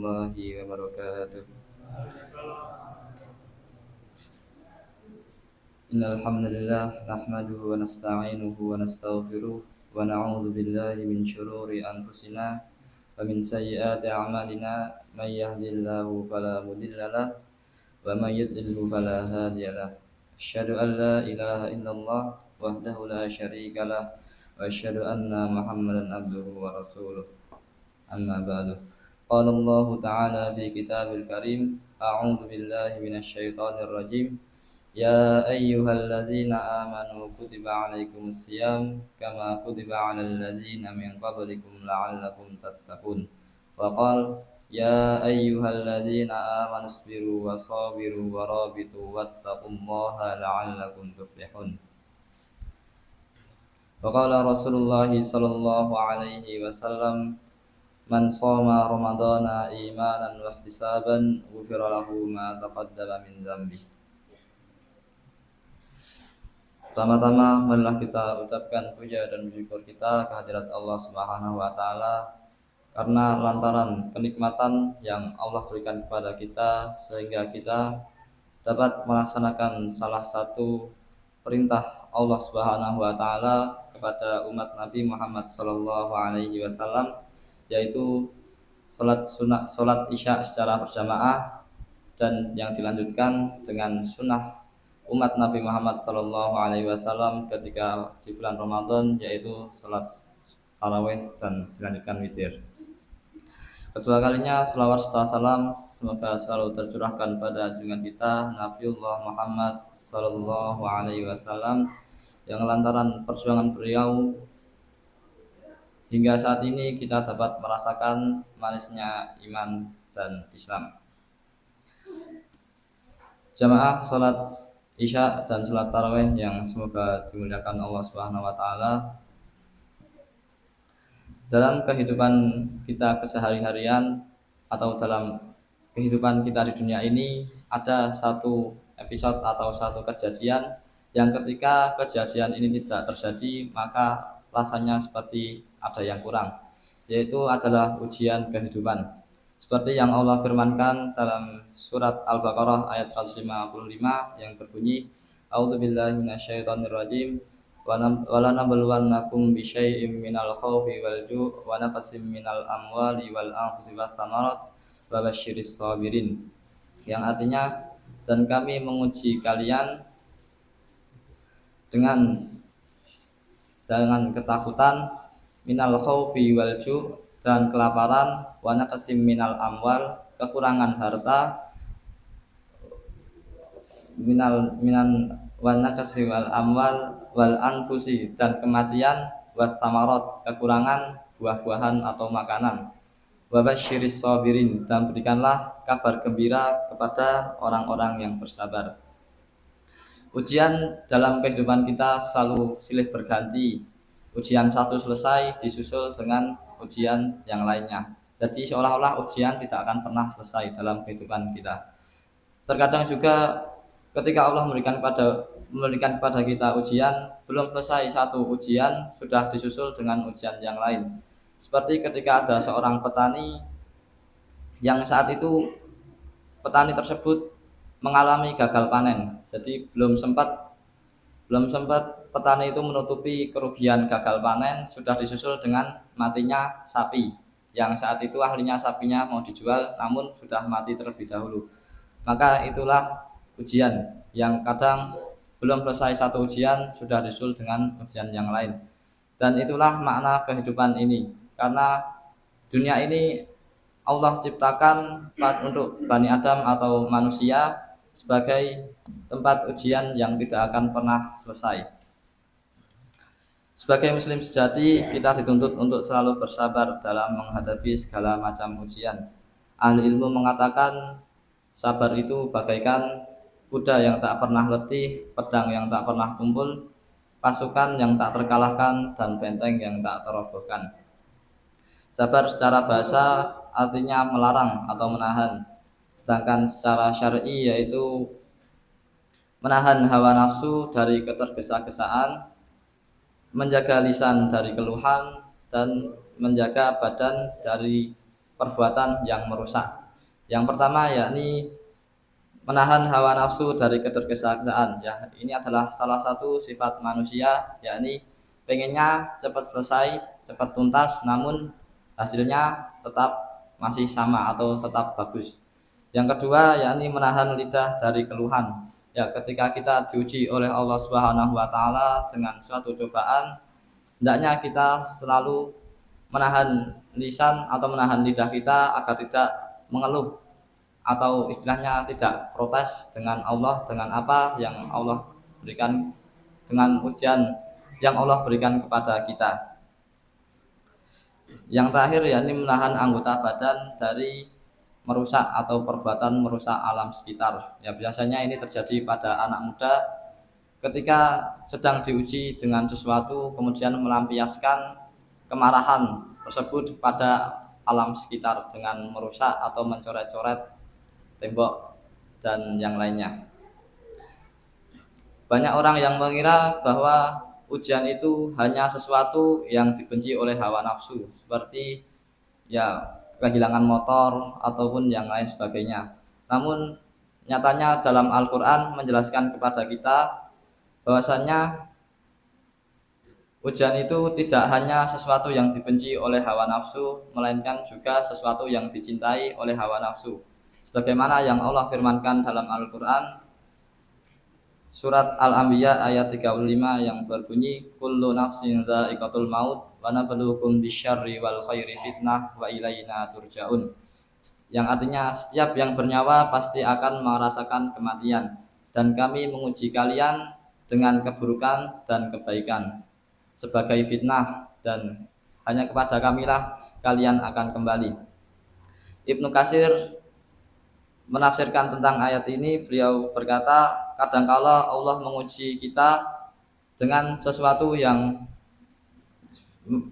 warahmatullahi wabarakatuh. Innal hamdalillah nahmaduhu wa nasta'inuhu wa nastaghfiruh wa na'udzu billahi min shururi anfusina wa min sayyiati a'malina may yahdihillahu fala mudilla lahu wa may yudlil fala hadiya lahu. Asyhadu an la ilaha illallah wahdahu la syarika lah wa asyhadu anna Muhammadan abduhu wa rasuluh. Amma ba'du. Qala Allah Ta'ala fi kitabil karim, a'udzu billahi minasyaitonir rajim. Ya ayyuhalladzina amanu kutiba 'alaikumus syiyam kama kutiba 'alal ladzina min qablikum la'allakum tattaqun. Wa qala ya ayyuhalladzina amanu sabiru wa sabiru wa rabitu wattaqullaha la'allakum tuflihun. Wa qala Rasulullah sallallahu alaihi wasallam, man shoma ramadhana imanan wa ihtisaban ghufira lahu ma taqaddama min dzambi. Pertama-tama marilah kita ucapkan puja dan syukur kita kehadirat Allah Subhanahu wa taala karena lantaran kenikmatan yang Allah berikan kepada kita sehingga kita dapat melaksanakan salah satu perintah Allah Subhanahu wa taala kepada umat Nabi Muhammad sallallahu alaihi wasallam, yaitu salat Isya secara berjamaah, dan yang dilanjutkan dengan sunnah umat Nabi Muhammad sallallahu alaihi wasallam ketika di bulan Ramadan, yaitu salat tarawih dan dilanjutkan witir. Kedua kalinya selawat serta salam semoga selalu tercurahkan pada junjungan kita Nabiullah Muhammad sallallahu alaihi wasallam yang lantaran perjuangan beliau hingga saat ini kita dapat merasakan manisnya iman dan Islam. Jamaah salat Isya dan salat tarawih yang semoga dimuliakan Allah Subhanahu wa taala. Dalam kehidupan kita kesehari-harian atau dalam kehidupan kita di dunia ini ada satu episode atau satu kejadian yang ketika kejadian ini tidak terjadi maka rasanya seperti ada yang kurang, yaitu adalah ujian kehidupan. Seperti yang Allah firmankan dalam surat Al-Baqarah ayat 155 yang berbunyi, A'udzubillahi minasyaitonir rajim, wa lanabluwannakum bisyai'im minal khaufi wal ju' wa naqsim minal amwali wal anfusi wath thamarat wa basyiris sabirin. Yang artinya, dan kami menguji kalian dengan ketakutan, minal khaufi wal ju', dan kelaparan, wa naqsim minal amwal, kekurangan harta, wa naqsim wal amwal wal anfusi, dan kematian, wa thamarat, kekurangan buah-buahan atau makanan, wa basyiris sabirin, dan berikanlah kabar gembira kepada orang-orang yang bersabar. Ujian dalam kehidupan kita selalu silih berganti. Ujian satu selesai disusul dengan ujian yang lainnya. Jadi seolah-olah ujian tidak akan pernah selesai dalam kehidupan kita. Terkadang juga ketika Allah memberikan kepada kita ujian, belum selesai satu ujian sudah disusul dengan ujian yang lain. Seperti ketika ada seorang petani yang saat itu petani tersebut mengalami gagal panen. Jadi belum sempat petani itu menutupi kerugian gagal panen, sudah disusul dengan matinya sapi yang saat itu ahlinya sapinya mau dijual namun sudah mati terlebih dahulu. Maka itulah ujian yang kadang belum selesai satu ujian sudah disusul dengan ujian yang lain. Dan itulah makna kehidupan ini, karena dunia ini Allah ciptakan untuk Bani Adam atau manusia sebagai tempat ujian yang tidak akan pernah selesai. Sebagai muslim sejati, kita dituntut untuk selalu bersabar dalam menghadapi segala macam ujian. Ahli ilmu mengatakan sabar itu bagaikan kuda yang tak pernah letih, pedang yang tak pernah tumpul, pasukan yang tak terkalahkan, dan benteng yang tak terobohkan. Sabar secara bahasa artinya melarang atau menahan, sedangkan secara syar'i yaitu menahan hawa nafsu dari ketergesa-gesaan, menjaga lisan dari keluhan, dan menjaga badan dari perbuatan yang merusak. Yang pertama yakni menahan hawa nafsu dari ketergesa-gesaan. Ya, ini adalah salah satu sifat manusia, yakni pengennya cepat selesai, cepat tuntas, namun hasilnya tetap masih sama atau tetap bagus. Yang kedua yakni menahan lidah dari keluhan. Ya, ketika kita diuji oleh Allah Subhanahu wa taala dengan suatu cobaan, hendaknya kita selalu menahan lisan atau menahan lidah kita agar tidak mengeluh atau istilahnya tidak protes dengan Allah, dengan apa yang Allah berikan, dengan ujian yang Allah berikan kepada kita. Yang terakhir yakni menahan anggota badan dari merusak atau perbuatan merusak alam sekitar. Ya, biasanya ini terjadi pada anak muda ketika sedang diuji dengan sesuatu kemudian melampiaskan kemarahan tersebut pada alam sekitar dengan merusak atau mencoret-coret tembok dan yang lainnya. Banyak orang yang mengira bahwa ujian itu hanya sesuatu yang dibenci oleh hawa nafsu, seperti ya kehilangan motor ataupun yang lain sebagainya. Namun nyatanya dalam Al-Quran menjelaskan kepada kita bahwasanya ujian itu tidak hanya sesuatu yang dibenci oleh hawa nafsu, melainkan juga sesuatu yang dicintai oleh hawa nafsu. Sebagaimana yang Allah firmankan dalam Al-Quran surat Al-Anbiya ayat 35 yang berbunyi kullu nafsin dha'iqatul maut wa nabluukum bisyarri wal khairi fitnah wa ilaina turja'un. Yang artinya setiap yang bernyawa pasti akan merasakan kematian dan kami menguji kalian dengan keburukan dan kebaikan sebagai fitnah dan hanya kepada kamilah kalian akan kembali. Ibnu Katsir menafsirkan tentang ayat ini, beliau berkata, kadangkala Allah menguji kita dengan sesuatu yang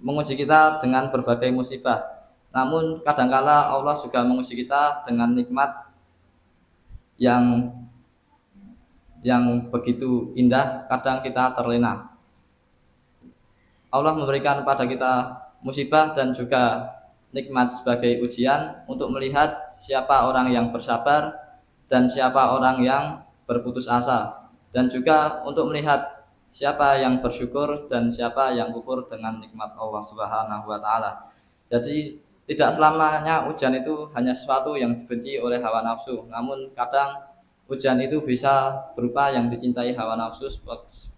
menguji kita dengan berbagai musibah. Namun kadangkala Allah juga menguji kita dengan nikmat yang begitu indah, kadang kita terlena. Allah memberikan pada kita musibah dan juga nikmat sebagai ujian untuk melihat siapa orang yang bersabar dan siapa orang yang berputus asa, dan juga untuk melihat siapa yang bersyukur dan siapa yang kufur dengan nikmat Allah Subhanahu wa taala. Jadi tidak selamanya ujian itu hanya sesuatu yang dibenci oleh hawa nafsu, namun kadang ujian itu bisa berupa yang dicintai hawa nafsu,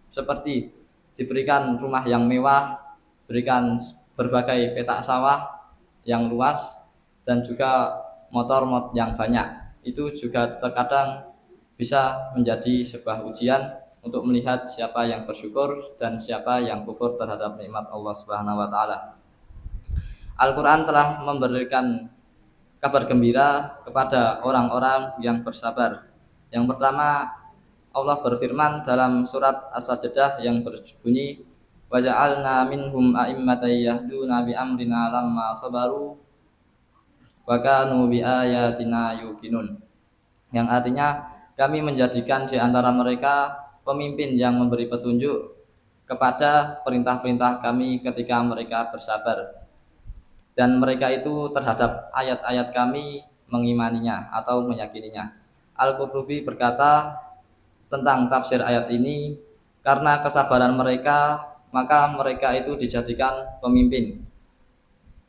seperti diberikan rumah yang mewah, berikan berbagai petak sawah yang luas, dan juga motor yang banyak. Itu juga terkadang bisa menjadi sebuah ujian untuk melihat siapa yang bersyukur dan siapa yang kufur terhadap nikmat Allah Subhanahu wa taala. Al-Quran telah memberikan kabar gembira kepada orang-orang yang bersabar. Yang pertama, Allah berfirman dalam surat As-Sajdah yang berbunyi wa ja'alna minhum a'immatan yahduna bi amrina lamma sabaru wa kanu bi ayatina yuqinun. Yang artinya kami menjadikan di antara mereka pemimpin yang memberi petunjuk kepada perintah-perintah kami ketika mereka bersabar, dan mereka itu terhadap ayat-ayat kami mengimaninya atau meyakininya. Al-Qurtubi berkata tentang tafsir ayat ini, karena kesabaran mereka maka mereka itu dijadikan pemimpin.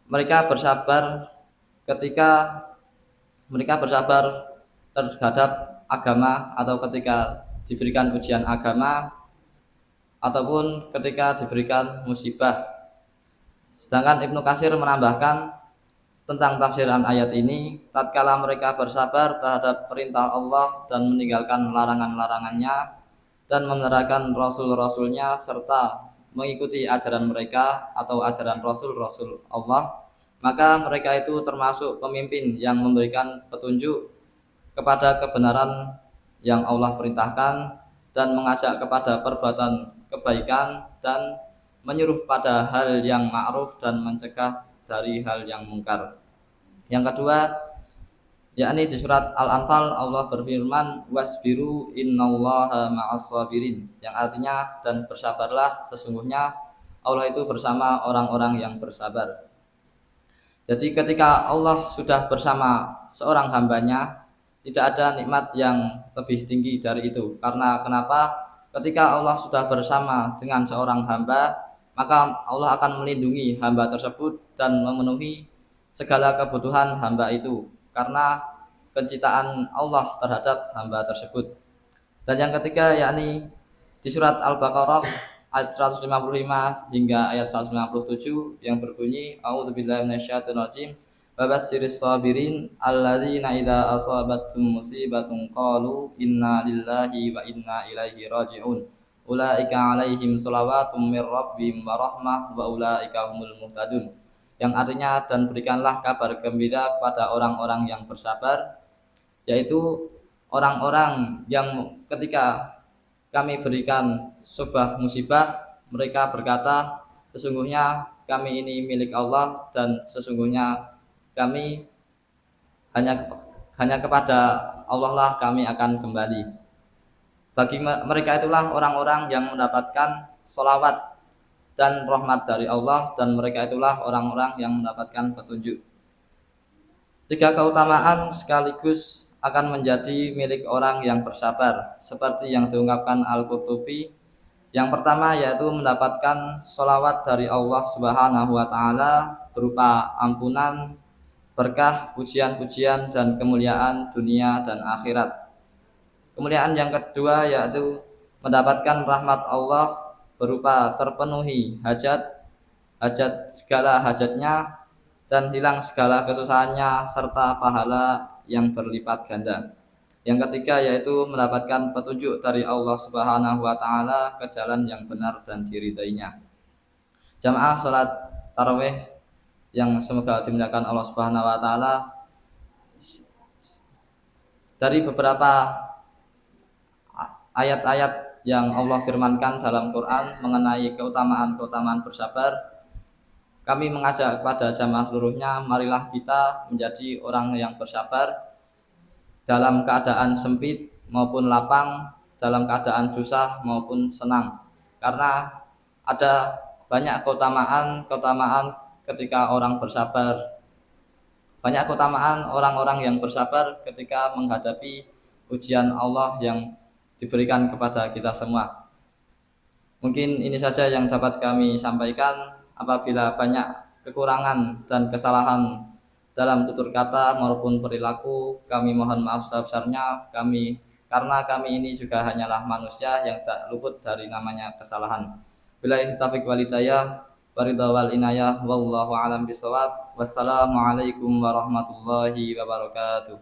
Mereka bersabar ketika mereka bersabar terhadap agama atau ketika diberikan ujian agama ataupun ketika diberikan musibah. Sedangkan Ibnu Katsir menambahkan tentang tafsiran ayat ini, tatkala mereka bersabar terhadap perintah Allah dan meninggalkan larangan-larangannya dan menerangkan rasul-rasulnya serta mengikuti ajaran mereka atau ajaran rasul-rasul Allah, maka mereka itu termasuk pemimpin yang memberikan petunjuk kepada kebenaran yang Allah perintahkan dan mengajak kepada perbuatan kebaikan dan menyuruh pada hal yang ma'ruf dan mencegah dari hal yang mungkar. Yang kedua, yakni di surat Al-Anfal Allah berfirman wasbiru innallaha ma'as sabirin, yang artinya dan bersabarlah, sesungguhnya Allah itu bersama orang-orang yang bersabar. Jadi ketika Allah sudah bersama seorang hambanya, tidak ada nikmat yang lebih tinggi dari itu. Karena kenapa? Ketika Allah sudah bersama dengan seorang hamba, maka Allah akan melindungi hamba tersebut dan memenuhi segala kebutuhan hamba itu. Karena penciptaan Allah terhadap hamba tersebut. Dan yang ketiga yakni di surat Al-Baqarah ayat 155 hingga ayat 157 yang berbunyi A'udzubillahi minasyaitonirrajim wa basyyiris sabirin alladzina idza asabathum musibatun qalu inna lillahi wa inna ilaihi raji'un ulaika alaihim shalawatun mir rabbihim wa rahmah wa ulaika humul muhtadun, yang artinya dan berikanlah kabar gembira kepada orang-orang yang bersabar, yaitu orang-orang yang ketika kami berikan sebuah musibah, mereka berkata, sesungguhnya kami ini milik Allah dan sesungguhnya kami hanya kepada Allah lah kami akan kembali. Bagi mereka itulah orang-orang yang mendapatkan sholawat dan rahmat dari Allah, dan mereka itulah orang-orang yang mendapatkan petunjuk. Tiga keutamaan sekaligus akan menjadi milik orang yang bersabar, seperti yang diungkapkan Al-Qurtubi. Yang pertama yaitu mendapatkan sholawat dari Allah Subhanahu wa Ta'ala berupa ampunan, berkah, pujian-pujian, dan kemuliaan dunia dan akhirat. Kemuliaan yang kedua yaitu mendapatkan rahmat Allah berupa terpenuhi hajat segala hajatnya, dan hilang segala kesusahannya serta pahala yang berlipat ganda. Yang ketiga yaitu mendapatkan petunjuk dari Allah Subhanahu wa Ta'ala ke jalan yang benar dan diridainya. Jamaah salat tarawih yang semoga dimuliakan Allah Subhanahu wa Ta'ala, dari beberapa ayat-ayat yang Allah firmankan dalam Quran mengenai keutamaan-keutamaan bersabar, kami mengajak kepada jamaah seluruhnya, marilah kita menjadi orang yang bersabar dalam keadaan sempit maupun lapang, dalam keadaan susah maupun senang. Karena ada banyak keutamaan ketika orang bersabar. Banyak keutamaan orang-orang yang bersabar ketika menghadapi ujian Allah yang diberikan kepada kita semua. Mungkin ini saja yang dapat kami sampaikan. Apabila banyak kekurangan dan kesalahan dalam tutur kata maupun perilaku, kami mohon maaf sebesar-besarnya, karena kami ini juga hanyalah manusia yang tak luput dari namanya kesalahan. Billahi taufiq wal hidayah, waridha wal inayah, wallahu a'lam bishawab. Wassalamualaikum warahmatullahi wabarakatuh.